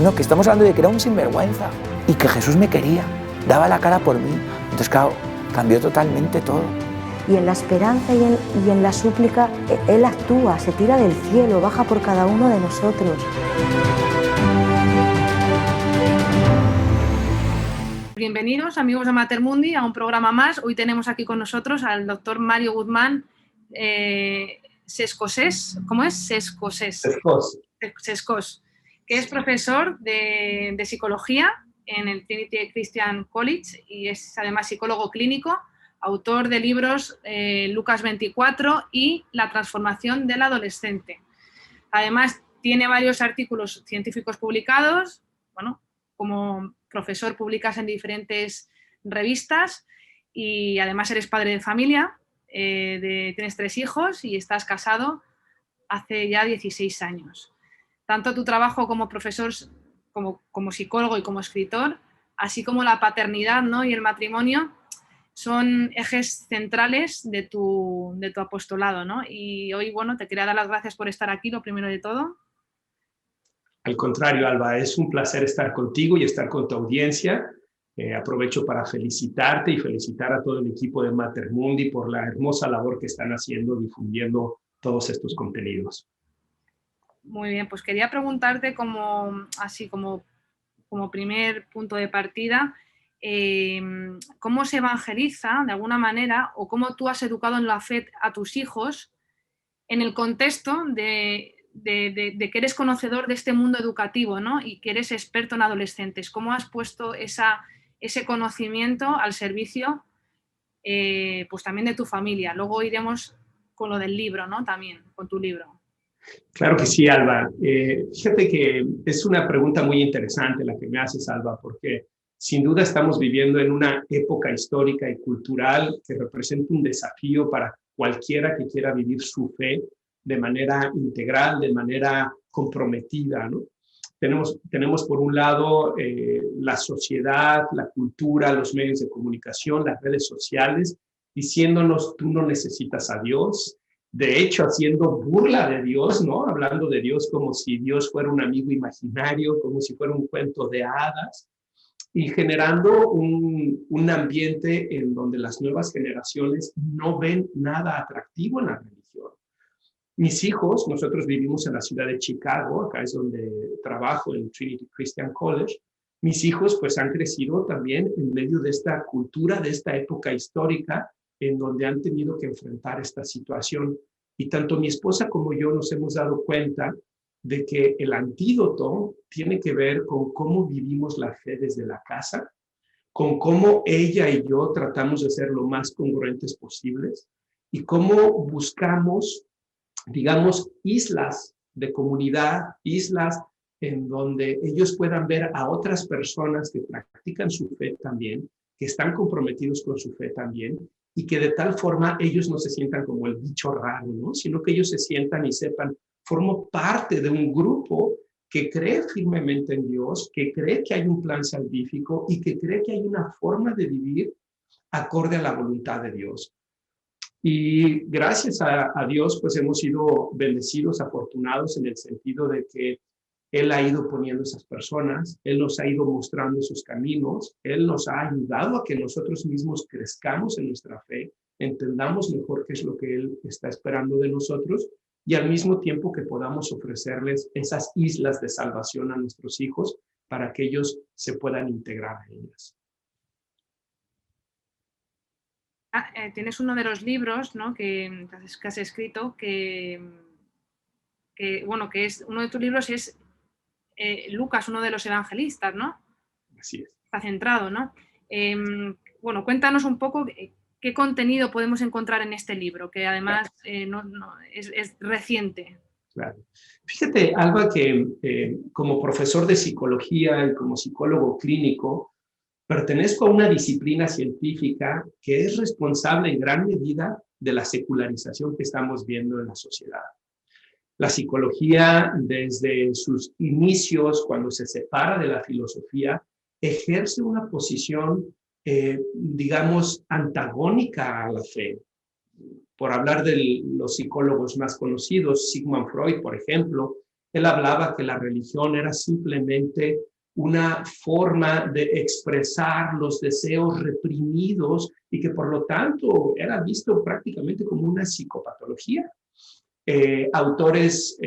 no, que estamos hablando de que era un sinvergüenza y que Jesús me quería, daba la cara por mí. Entonces, claro, cambió totalmente todo. Y en la esperanza y en la súplica, Él actúa, se tira del cielo, baja por cada uno de nosotros. Bienvenidos, amigos de Mater Mundi, a un programa más. Hoy tenemos aquí con nosotros al doctor Mario Guzmán Sescosés. ¿Cómo es? Sescosés. Sescos, que es profesor de psicología en el Trinity Christian College y es además psicólogo clínico, autor de libros Lucas 24 y La transformación del adolescente. Además, tiene varios artículos científicos publicados. Bueno, como profesor publicas en diferentes revistas y además eres padre de familia, tienes 3 hijos y estás casado hace ya 16 años. Tanto tu trabajo como profesor, como psicólogo y como escritor, así como la paternidad, ¿no?, y el matrimonio, son ejes centrales de tu apostolado, ¿no? Y hoy, bueno, te quería dar las gracias por estar aquí, lo primero de todo. Al contrario, Alba, es un placer estar contigo y estar con tu audiencia. Aprovecho para felicitarte y felicitar a todo el equipo de Mater Mundi por la hermosa labor que están haciendo difundiendo todos estos contenidos. Muy bien, pues quería preguntarte como primer punto de partida, ¿cómo se evangeliza de alguna manera o cómo tú has educado en la fe a tus hijos en el contexto de que eres conocedor de este mundo educativo, ¿no?, y que eres experto en adolescentes? ¿Cómo has puesto ese conocimiento al servicio pues también de tu familia? Luego iremos con lo del libro, ¿no?, también, con tu libro. Claro que sí, Alba. Fíjate que es una pregunta muy interesante la que me haces, Alba, porque sin duda estamos viviendo en una época histórica y cultural que representa un desafío para cualquiera que quiera vivir su fe de manera integral, de manera comprometida, ¿no? Tenemos por un lado la sociedad, la cultura, los medios de comunicación, las redes sociales, diciéndonos: tú no necesitas a Dios. De hecho, haciendo burla de Dios, ¿no? Hablando de Dios como si Dios fuera un amigo imaginario, como si fuera un cuento de hadas, y generando un ambiente en donde las nuevas generaciones no ven nada atractivo en la religión. Mis hijos, nosotros vivimos en la ciudad de Chicago, acá es donde trabajo, en Trinity Christian College. Mis hijos pues han crecido también en medio de esta cultura, de esta época histórica, en donde han tenido que enfrentar esta situación. Y tanto mi esposa como yo nos hemos dado cuenta de que el antídoto tiene que ver con cómo vivimos la fe desde la casa, con cómo ella y yo tratamos de ser lo más congruentes posibles y cómo buscamos, digamos, islas de comunidad, islas en donde ellos puedan ver a otras personas que practican su fe también, que están comprometidos con su fe también, y que de tal forma ellos no se sientan como el bicho raro, ¿no?, sino que ellos se sientan y sepan: formo parte de un grupo que cree firmemente en Dios, que cree que hay un plan salvífico y que cree que hay una forma de vivir acorde a la voluntad de Dios. Y gracias a Dios, pues hemos sido bendecidos, afortunados en el sentido de que Él ha ido poniendo esas personas, Él nos ha ido mostrando esos caminos, Él nos ha ayudado a que nosotros mismos crezcamos en nuestra fe, entendamos mejor qué es lo que Él está esperando de nosotros y al mismo tiempo que podamos ofrecerles esas islas de salvación a nuestros hijos para que ellos se puedan integrar a ellas. Tienes uno de los libros, ¿no?, que has escrito, que es uno de tus libros es Lucas, uno de los evangelistas, ¿no? Así es. Está centrado, ¿no? Cuéntanos un poco qué contenido podemos encontrar en este libro, que además es reciente. Claro. Fíjate, Alba, que como profesor de psicología y como psicólogo clínico, pertenezco a una disciplina científica que es responsable en gran medida de la secularización que estamos viendo en la sociedad. La psicología, desde sus inicios, cuando se separa de la filosofía, ejerce una posición, digamos, antagónica a la fe. Por hablar de los psicólogos más conocidos, Sigmund Freud, por ejemplo, Él hablaba que la religión era simplemente una forma de expresar los deseos reprimidos y que por lo tanto era visto prácticamente como una psicopatología. Autores,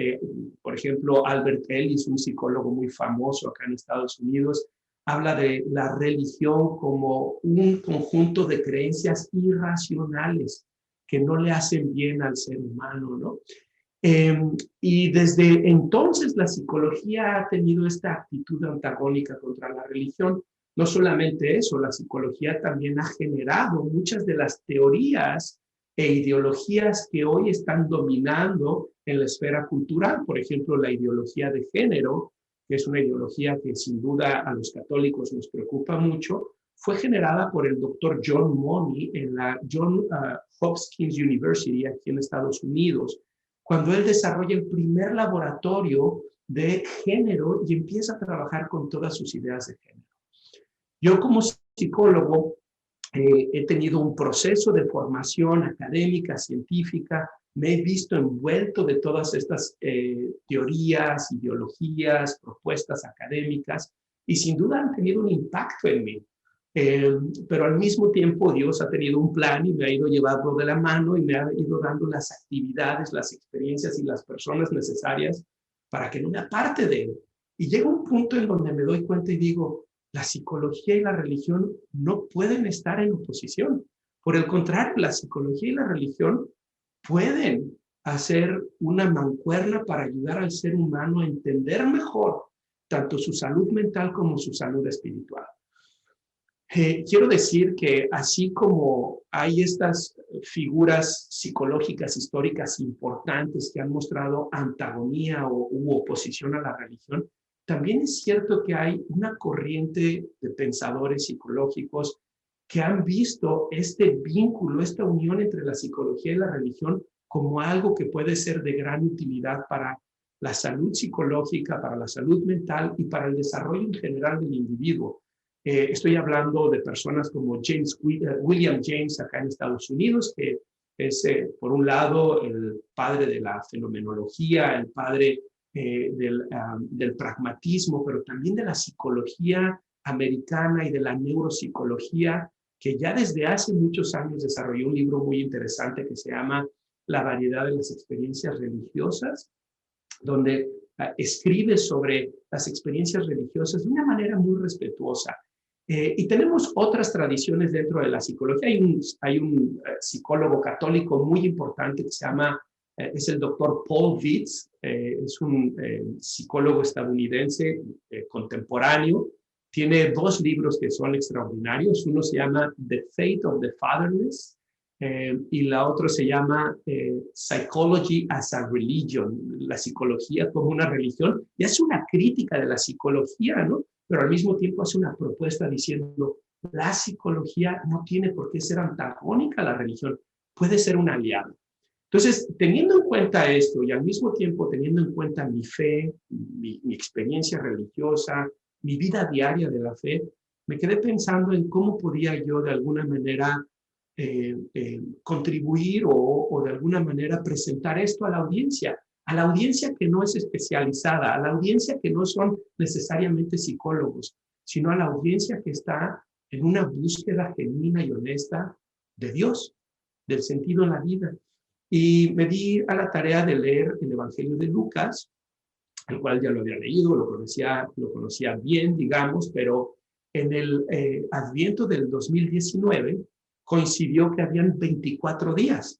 por ejemplo, Albert Ellis, un psicólogo muy famoso acá en Estados Unidos, habla de la religión como un conjunto de creencias irracionales que no le hacen bien al ser humano, ¿no? Y desde entonces la psicología ha tenido esta actitud antagónica contra la religión. No solamente eso, la psicología también ha generado muchas de las teorías e ideologías que hoy están dominando en la esfera cultural. Por ejemplo, la ideología de género, que es una ideología que sin duda a los católicos nos preocupa mucho, fue generada por el doctor John Money en la Johns Hopkins University aquí en Estados Unidos, cuando él desarrolla el primer laboratorio de género y empieza a trabajar con todas sus ideas de género. Yo como psicólogo he tenido un proceso de formación académica, científica, me he visto envuelto de todas estas teorías, ideologías, propuestas académicas, y sin duda han tenido un impacto en mí. Pero al mismo tiempo Dios ha tenido un plan y me ha ido llevando de la mano y me ha ido dando las actividades, las experiencias y las personas necesarias para que no me aparte de él. Y llega un punto en donde me doy cuenta y digo, la psicología y la religión no pueden estar en oposición. Por el contrario, la psicología y la religión pueden hacer una mancuerna para ayudar al ser humano a entender mejor tanto su salud mental como su salud espiritual. Quiero decir que así como hay estas figuras psicológicas históricas importantes que han mostrado antagonía u oposición a la religión, también es cierto que hay una corriente de pensadores psicológicos que han visto este vínculo, esta unión entre la psicología y la religión como algo que puede ser de gran utilidad para la salud psicológica, para la salud mental y para el desarrollo en general del individuo. Estoy hablando de personas como William James acá en Estados Unidos, que es, por un lado, el padre de la fenomenología, el padre del pragmatismo, pero también de la psicología americana y de la neuropsicología, que ya desde hace muchos años desarrolló un libro muy interesante que se llama La variedad de las experiencias religiosas, donde escribe sobre las experiencias religiosas de una manera muy respetuosa. Y tenemos otras tradiciones dentro de la psicología. Hay un psicólogo católico muy importante que se llama, es el doctor Paul Vitz, es un psicólogo estadounidense contemporáneo. Tiene 2 libros que son extraordinarios. Uno se llama The Fate of the Fatherless y la otra se llama Psychology as a Religion, la psicología como una religión. Y hace una crítica de la psicología, ¿no? Pero al mismo tiempo hace una propuesta diciendo, la psicología no tiene por qué ser antagónica a la religión, puede ser un aliado. Entonces, teniendo en cuenta esto y al mismo tiempo teniendo en cuenta mi fe, mi experiencia religiosa, mi vida diaria de la fe, me quedé pensando en cómo podía yo de alguna manera contribuir o de alguna manera presentar esto a la audiencia que no es especializada, a la audiencia que no son necesariamente psicólogos, sino a la audiencia que está en una búsqueda genuina y honesta de Dios, del sentido en la vida. Y me di a la tarea de leer el Evangelio de Lucas, el cual ya lo había leído, lo conocía bien, digamos, pero en el Adviento del 2019 coincidió que habían 24 días.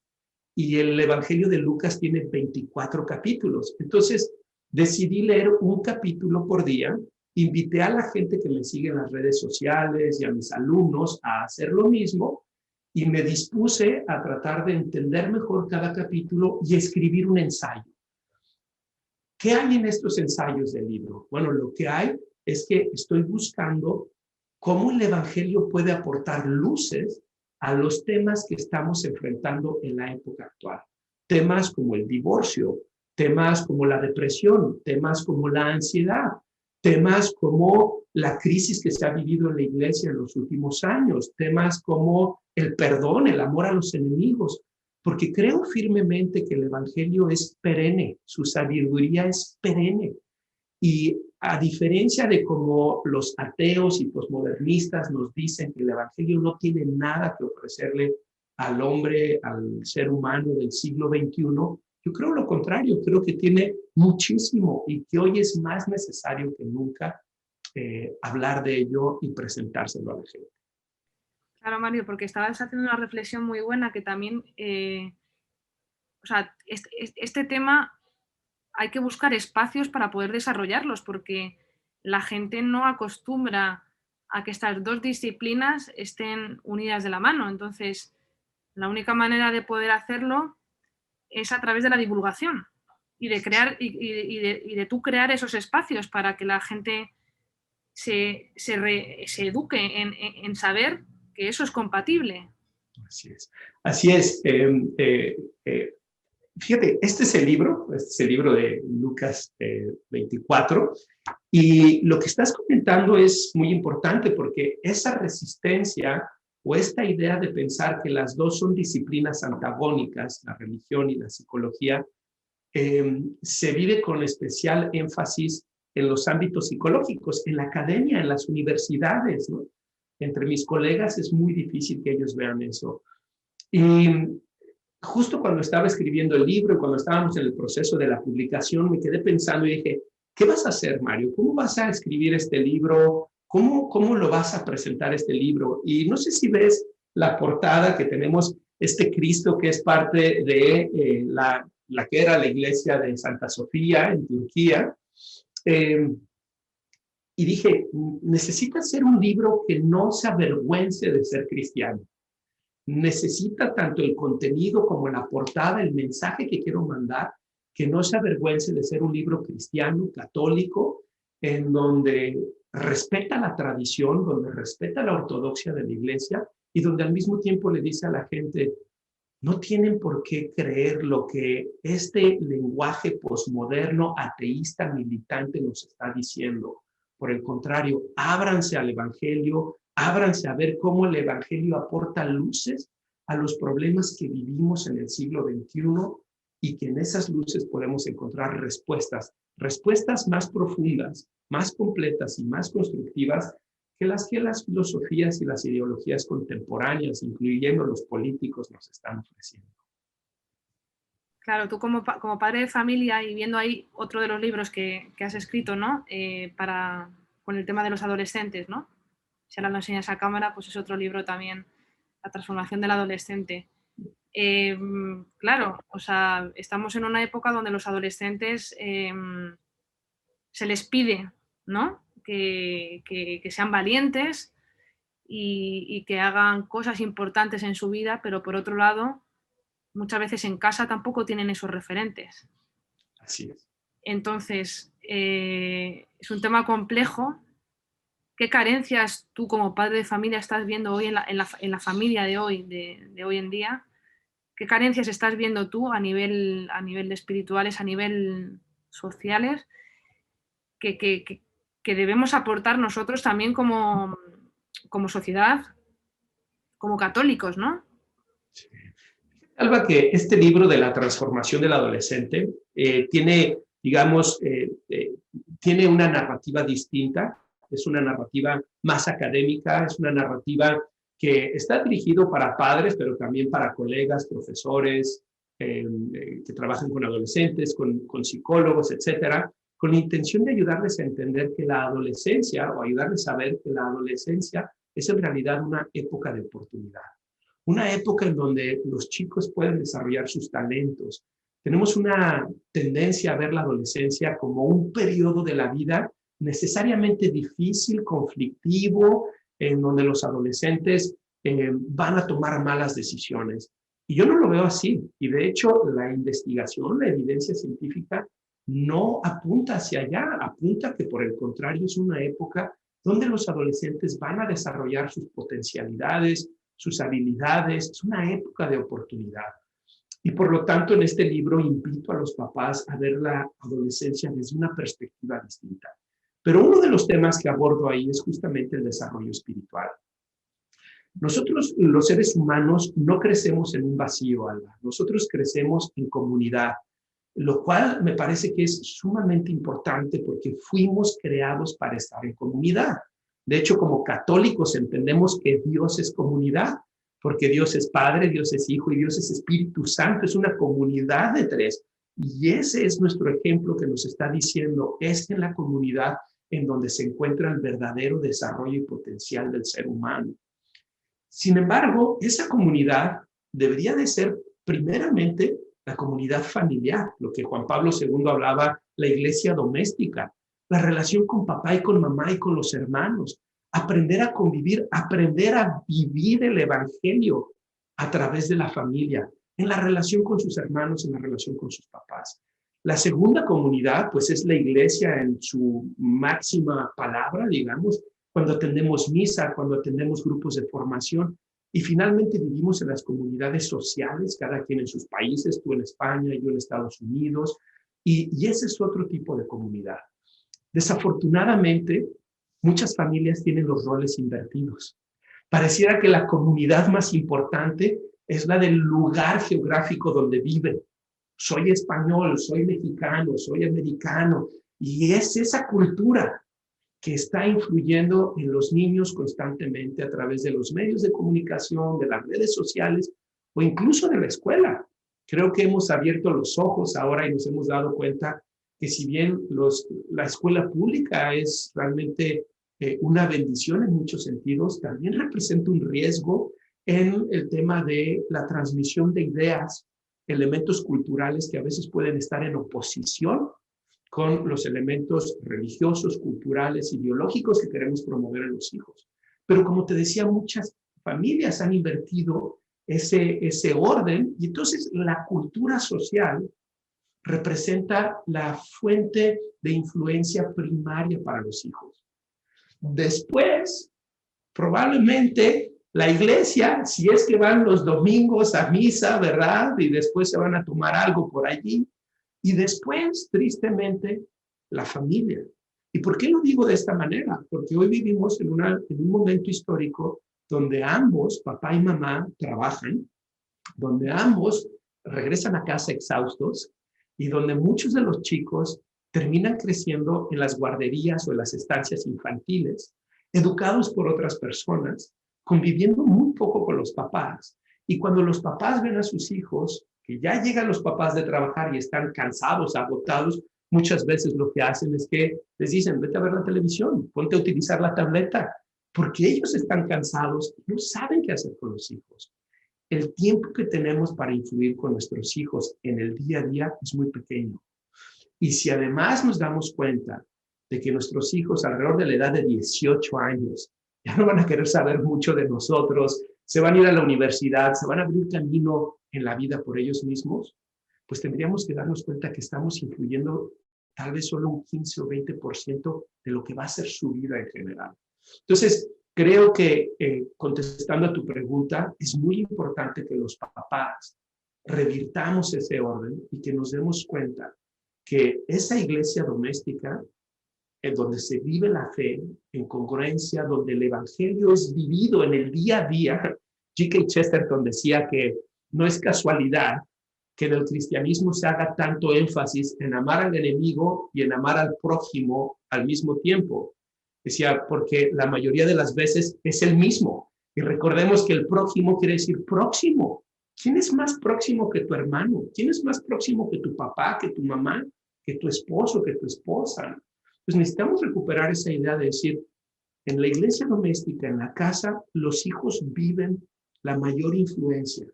Y el Evangelio de Lucas tiene 24 capítulos. Entonces, decidí leer un capítulo por día. Invité a la gente que me sigue en las redes sociales y a mis alumnos a hacer lo mismo. Y me dispuse a tratar de entender mejor cada capítulo y escribir un ensayo. ¿Qué hay en estos ensayos del libro? Bueno, lo que hay es que estoy buscando cómo el Evangelio puede aportar luces a los temas que estamos enfrentando en la época actual. Temas como el divorcio, temas como la depresión, temas como la ansiedad, temas como la crisis que se ha vivido en la iglesia en los últimos años, temas como el perdón, el amor a los enemigos. porque creo firmemente que el Evangelio es perenne, su sabiduría es perenne. Y a diferencia de como los ateos y posmodernistas nos dicen que el Evangelio no tiene nada que ofrecerle al hombre, al ser humano del siglo XXI, yo creo lo contrario, creo que tiene muchísimo y que hoy es más necesario que nunca hablar de ello y presentárselo a la gente. Claro, Mario, porque estabas haciendo una reflexión muy buena que también, o sea, este tema hay que buscar espacios para poder desarrollarlos, porque la gente no acostumbra a que estas dos disciplinas estén unidas de la mano. Entonces, la única manera de poder hacerlo es a través de la divulgación y de crear y de tú crear esos espacios para que la gente se eduque en saber que eso es compatible. Así es. Así es. Fíjate, este es el libro de Lucas 24, y lo que estás comentando es muy importante porque esa resistencia o esta idea de pensar que las dos son disciplinas antagónicas, la religión y la psicología, se vive con especial énfasis en los ámbitos psicológicos, en la academia, en las universidades, ¿no? Entre mis colegas es muy difícil que ellos vean eso. Y justo cuando estaba escribiendo el libro, cuando estábamos en el proceso de la publicación, me quedé pensando y dije, ¿qué vas a hacer, Mario? ¿Cómo vas a escribir este libro? ¿Cómo lo vas a presentar este libro? Y no sé si ves la portada que tenemos, este Cristo que es parte de la que era la iglesia de Santa Sofía en Turquía. Y dije, necesita ser un libro que no se avergüence de ser cristiano. Necesita tanto el contenido como la portada, el mensaje que quiero mandar, que no se avergüence de ser un libro cristiano, católico, en donde respeta la tradición, donde respeta la ortodoxia de la iglesia y donde al mismo tiempo le dice a la gente, no tienen por qué creer lo que este lenguaje posmoderno, ateísta, militante nos está diciendo. Por el contrario, ábranse al Evangelio, ábranse a ver cómo el Evangelio aporta luces a los problemas que vivimos en el siglo XXI y que en esas luces podemos encontrar respuestas más profundas, más completas y más constructivas que las filosofías y las ideologías contemporáneas, incluyendo los políticos, nos están ofreciendo. Claro, tú como padre de familia y viendo ahí otro de los libros que has escrito, ¿no? Con el tema de los adolescentes, ¿no? Si ahora lo enseñas a cámara, pues es otro libro también, La transformación del adolescente. Claro, o sea, estamos en una época donde los adolescentes se les pide, ¿no? Que sean valientes y que hagan cosas importantes en su vida, pero por otro lado, muchas veces en casa tampoco tienen esos referentes. Así es. Entonces, es un tema complejo. ¿Qué carencias tú como padre de familia estás viendo hoy en la familia de hoy, de hoy en día? ¿Qué carencias estás viendo tú a nivel de espirituales, a nivel sociales, que debemos aportar nosotros también como sociedad, como católicos, ¿no? Sí. Alba, que este libro de la transformación del adolescente tiene, digamos, tiene una narrativa distinta, es una narrativa más académica, es una narrativa que está dirigido para padres, pero también para colegas, profesores, que trabajan con adolescentes, con psicólogos, etcétera, con la intención de ayudarles a entender que la adolescencia, o ayudarles a ver que la adolescencia es en realidad una época de oportunidad. Una época en donde los chicos pueden desarrollar sus talentos. Tenemos una tendencia a ver la adolescencia como un periodo de la vida necesariamente difícil, conflictivo, en donde los adolescentes van a tomar malas decisiones. Y yo no lo veo así. Y de hecho, la investigación, la evidencia científica, no apunta hacia allá, apunta que por el contrario es una época donde los adolescentes van a desarrollar sus potencialidades, sus habilidades, es una época de oportunidad. Y por lo tanto, en este libro invito a los papás a ver la adolescencia desde una perspectiva distinta. Pero uno de los temas que abordo ahí es justamente el desarrollo espiritual. Nosotros, los seres humanos, no crecemos en un vacío, Alba. Nosotros crecemos en comunidad, lo cual me parece que es sumamente importante porque fuimos creados para estar en comunidad. De hecho, como católicos entendemos que Dios es comunidad, porque Dios es Padre, Dios es Hijo y Dios es Espíritu Santo. Es una comunidad de tres. Y ese es nuestro ejemplo que nos está diciendo, es en la comunidad en donde se encuentra el verdadero desarrollo y potencial del ser humano. Sin embargo, esa comunidad debería de ser primeramente la comunidad familiar, lo que Juan Pablo II hablaba, la iglesia doméstica, la relación con papá y con mamá y con los hermanos, aprender a convivir, aprender a vivir el evangelio a través de la familia, en la relación con sus hermanos, en la relación con sus papás. La segunda comunidad, pues, es la iglesia en su máxima palabra, digamos, cuando atendemos misa, cuando atendemos grupos de formación, y finalmente vivimos en las comunidades sociales, cada quien en sus países, tú en España, yo en Estados Unidos, y ese es otro tipo de comunidad. Desafortunadamente, muchas familias tienen los roles invertidos. Pareciera que la comunidad más importante es la del lugar geográfico donde viven. Soy español, soy mexicano, soy americano, y es esa cultura que está influyendo en los niños constantemente a través de los medios de comunicación, de las redes sociales o incluso de la escuela. Creo que hemos abierto los ojos ahora y nos hemos dado cuenta que si bien la escuela pública es realmente una bendición en muchos sentidos, también representa un riesgo en el tema de la transmisión de ideas, elementos culturales que a veces pueden estar en oposición con los elementos religiosos, culturales, ideológicos que queremos promover en los hijos. Pero como te decía, muchas familias han invertido ese orden y entonces la cultura social representa la fuente de influencia primaria para los hijos. Después, probablemente la iglesia, si es que van los domingos a misa, ¿verdad? Y después se van a tomar algo por allí. Y después, tristemente, la familia. ¿Y por qué lo digo de esta manera? Porque hoy vivimos en un momento histórico donde ambos, papá y mamá, trabajan, donde ambos regresan a casa exhaustos y donde muchos de los chicos terminan creciendo en las guarderías o en las estancias infantiles, educados por otras personas, conviviendo muy poco con los papás. Y cuando los papás ven a sus hijos, que ya llegan los papás de trabajar y están cansados, agotados, muchas veces lo que hacen es que les dicen, vete a ver la televisión, ponte a utilizar la tableta, porque ellos están cansados, no saben qué hacer con los hijos. El tiempo que tenemos para influir con nuestros hijos en el día a día es muy pequeño. Y si además nos damos cuenta de que nuestros hijos alrededor de la edad de 18 años ya no van a querer saber mucho de nosotros, se van a ir a la universidad, se van a abrir camino en la vida por ellos mismos, pues tendríamos que darnos cuenta que estamos influyendo tal vez solo un 15 o 20% de lo que va a ser su vida en general. Entonces, creo que contestando a tu pregunta, es muy importante que los papás revirtamos ese orden y que nos demos cuenta que esa iglesia doméstica en donde se vive la fe en congruencia, donde el evangelio es vivido en el día a día. G.K. Chesterton decía que no es casualidad que en el cristianismo se haga tanto énfasis en amar al enemigo y en amar al prójimo al mismo tiempo. Decía, porque la mayoría de las veces es el mismo. Y recordemos que el prójimo quiere decir próximo. ¿Quién es más próximo que tu hermano? ¿Quién es más próximo que tu papá, que tu mamá, que tu esposo, que tu esposa? Pues necesitamos recuperar esa idea de decir, en la iglesia doméstica, en la casa, los hijos viven la mayor influencia,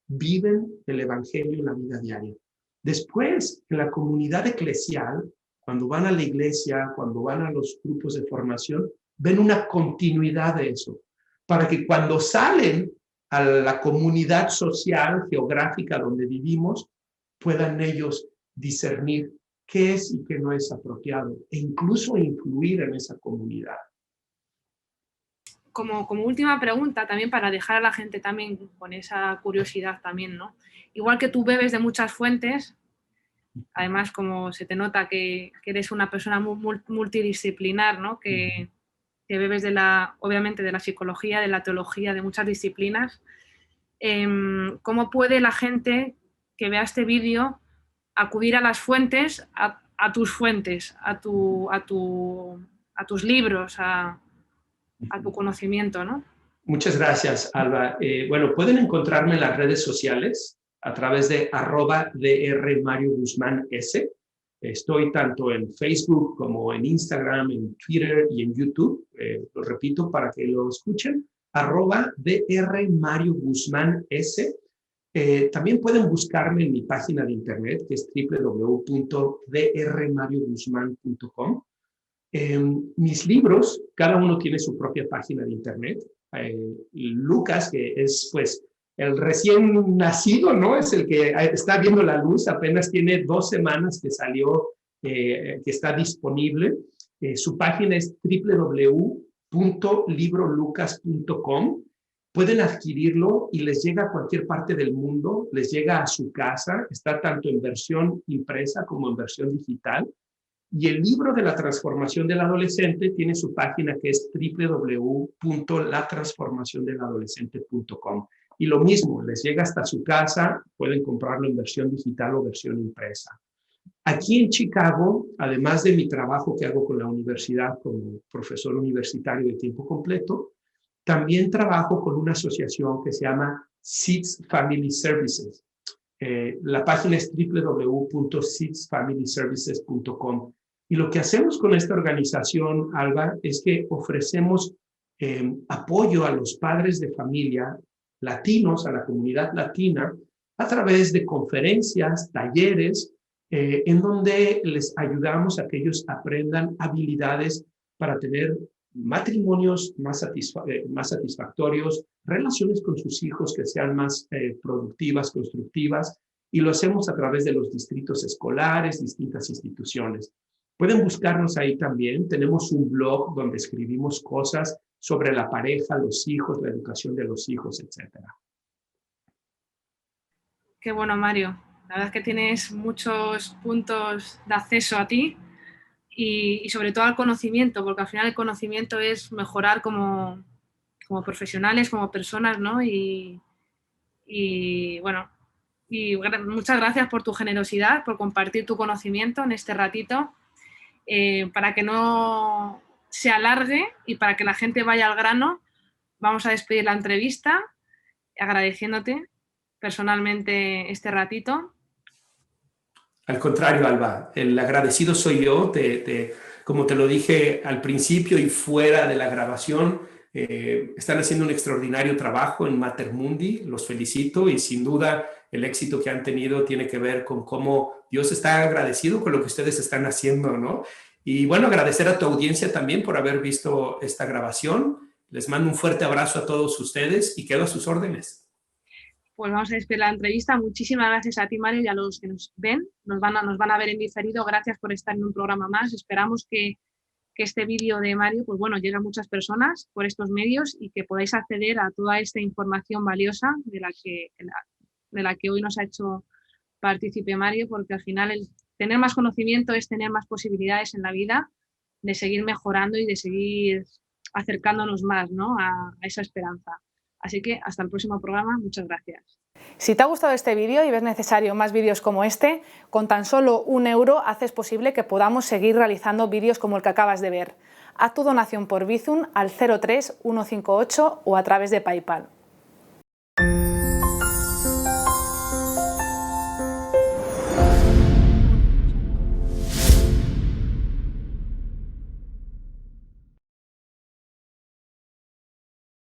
viven el evangelio en la vida diaria. Después, en la comunidad eclesial, cuando van a la iglesia, cuando van a los grupos de formación, ven una continuidad de eso, para que cuando salen a la comunidad social, geográfica donde vivimos, puedan ellos discernir qué es y qué no es apropiado, e incluso influir en esa comunidad. Como última pregunta, también para dejar a la gente también con esa curiosidad también, ¿no? Igual que tú bebes de muchas fuentes, además como se te nota que eres una persona multidisciplinar, ¿no? Que que bebes obviamente de la psicología, de la teología, de muchas disciplinas. ¿Cómo puede la gente que vea este vídeo acudir a las fuentes, a tus fuentes, a tus libros, a tu conocimiento, ¿no? Muchas gracias, Alba. Bueno, pueden encontrarme en las redes sociales a través de @drmarioguzmans. Estoy tanto en Facebook como en Instagram, en Twitter y en YouTube. Lo repito para que lo escuchen, @drmarioguzmans. También pueden buscarme en mi página de internet, que es www.drmarioguzman.com. Mis libros, cada uno tiene su propia página de internet. Lucas, que es pues el recién nacido, ¿no? Es el que está viendo la luz, apenas tiene 2 semanas que salió, que está disponible. Su página es www.librolucas.com. Pueden adquirirlo y les llega a cualquier parte del mundo, les llega a su casa, está tanto en versión impresa como en versión digital. Y el libro de la transformación del adolescente tiene su página que es www.latransformaciondeladolescente.com. Y lo mismo, les llega hasta su casa, pueden comprarlo en versión digital o versión impresa. Aquí en Chicago, además de mi trabajo que hago con la universidad como profesor universitario de tiempo completo, también trabajo con una asociación que se llama Seeds Family Services. La página es www.seedsfamilyservices.com. Y lo que hacemos con esta organización, Alba, es que ofrecemos apoyo a los padres de familia latinos, a la comunidad latina, a través de conferencias, talleres, en donde les ayudamos a que ellos aprendan habilidades para tener matrimonios más satisfactorios, relaciones con sus hijos que sean más productivas, constructivas, y lo hacemos a través de los distritos escolares, distintas instituciones. Pueden buscarnos ahí también. Tenemos un blog donde escribimos cosas sobre la pareja, los hijos, la educación de los hijos, etc. Qué bueno, Mario. La verdad es que tienes muchos puntos de acceso a ti y sobre todo al conocimiento, porque al final el conocimiento es mejorar como profesionales, como personas, ¿no? Y bueno, muchas gracias por tu generosidad, por compartir tu conocimiento en este ratito, para que no se alargue y para que la gente vaya al grano. Vamos a despedir la entrevista agradeciéndote personalmente este ratito. Al contrario, Alba, el agradecido soy yo. Como te lo dije al principio y fuera de la grabación, están haciendo un extraordinario trabajo en Mater Mundi. Los felicito y sin duda el éxito que han tenido tiene que ver con cómo Dios está agradecido con lo que ustedes están haciendo, ¿no? Y bueno, agradecer a tu audiencia también por haber visto esta grabación. Les mando un fuerte abrazo a todos ustedes y quedo a sus órdenes. Pues vamos a despedir la entrevista. Muchísimas gracias a ti, Mario, y a los que nos ven. Nos van a ver en diferido. Gracias por estar en un programa más. Esperamos que este vídeo de Mario, pues bueno, llegue a muchas personas por estos medios y que podáis acceder a toda esta información valiosa de la que hoy nos ha hecho partícipe Mario, porque al final el tener más conocimiento es tener más posibilidades en la vida de seguir mejorando y de seguir acercándonos más, ¿no?, a esa esperanza. Así que hasta el próximo programa. Muchas gracias. Si te ha gustado este vídeo y ves necesario más vídeos como este, con tan solo €1 haces posible que podamos seguir realizando vídeos como el que acabas de ver. Haz tu donación por Bizum al 03158 o a través de PayPal.